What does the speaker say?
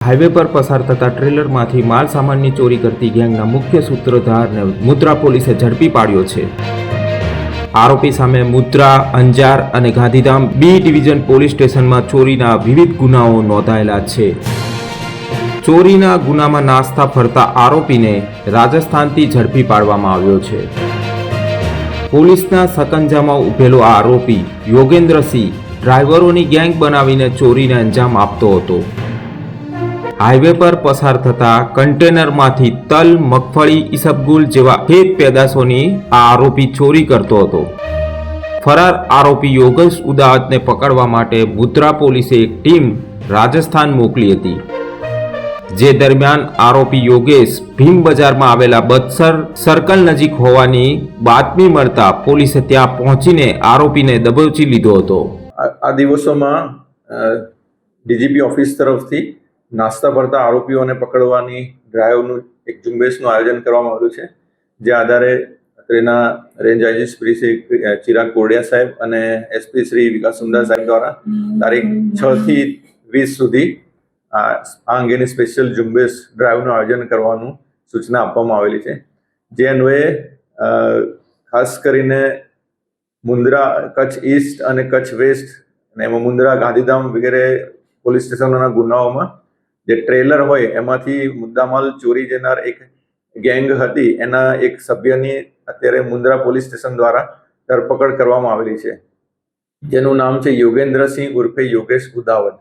Highway પર પસાર થતા ટ્રેલરમાંથી માલ સામાનની ચોરી કરતી ગેંગના મુખ્ય સૂત્રધારને મુદ્રા પોલીસે ઝડપી પાડ્યો છે. આરોપી સામે મુદ્રા, અંજાર અને ગાંધીધામ બી ડિવિઝન પોલીસ સ્ટેશનમાં ચોરીના વિવિધ ગુનાઓ નોંધાયેલા છે. ચોરીના ગુનામાં નાસ્તા ફરતા આરોપીને રાજસ્થાનથી ઝડપી પાડવામાં આવ્યો છે. પોલીસના સકંજામાં ઉભેલો આ આરોપી યોગેન્દ્રસિંહ ડ્રાઈવરોની ગેંગ બનાવીને ચોરીને અંજામ આપતો હતો. હાઈવે પર પસાર થતા કન્ટેનરમાંથી તલ, મગફળી, ઈસબગુલ જેવા ખેત પેદાશોની આ આરોપી ચોરી કરતો હતો. ફરાર આરોપી યોગેશ ઉદાવતને પકડવા માટે મુદ્રા પોલીસે એક ટીમ રાજસ્થાન મોકલી હતી. જે દરમિયાન આરોપી યોગેશ ભીમ બજારમાં આવેલા બત્સર સર્કલ નજીક હોવાની બાતમી મળતા પોલીસે ત્યાં પહોંચીને આરોપીને દબોચી લીધો હતો. આ દિવસોમાં ડીજીપી ઓફિસ તરફથી નાસ્તા ફરતા આરોપીઓને પકડવાની ડ્રાઈવનું એક ઝુંબેશનું આયોજન કરવામાં આવ્યું છે. જે આધારે અત્રેના રેન્જ આઈજી શ્રી ચિરાગ કોડિયા સાહેબ અને એસપી શ્રી વિકાસ સુંદર સાહેબ દ્વારા તારીખ 6 થી 20 સુધી આ અંગેની સ્પેશિયલ ઝુંબેશ ડ્રાઈવનું આયોજન કરવાનું સૂચના આપવામાં આવેલી છે. જે અન્વયે ખાસ કરીને મુન્દ્રા, કચ્છ ઈસ્ટ અને કચ્છ વેસ્ટ અને એમાં મુન્દ્રા, ગાંધીધામ વગેરે પોલીસ સ્ટેશનોના ગુનાઓમાં જે ટ્રેલર હોય એમાંથી મુદ્દામાલ ચોરી જનાર એક ગેંગ હતી એના એક સભ્યની અત્યારે મુન્દ્રા પોલીસ સ્ટેશન દ્વારા ધરપકડ કરવામાં આવેલી છે. જેનું નામ છે યોગેન્દ્રસિંહ ઉર્ફે યોગેશ ઉદાવત.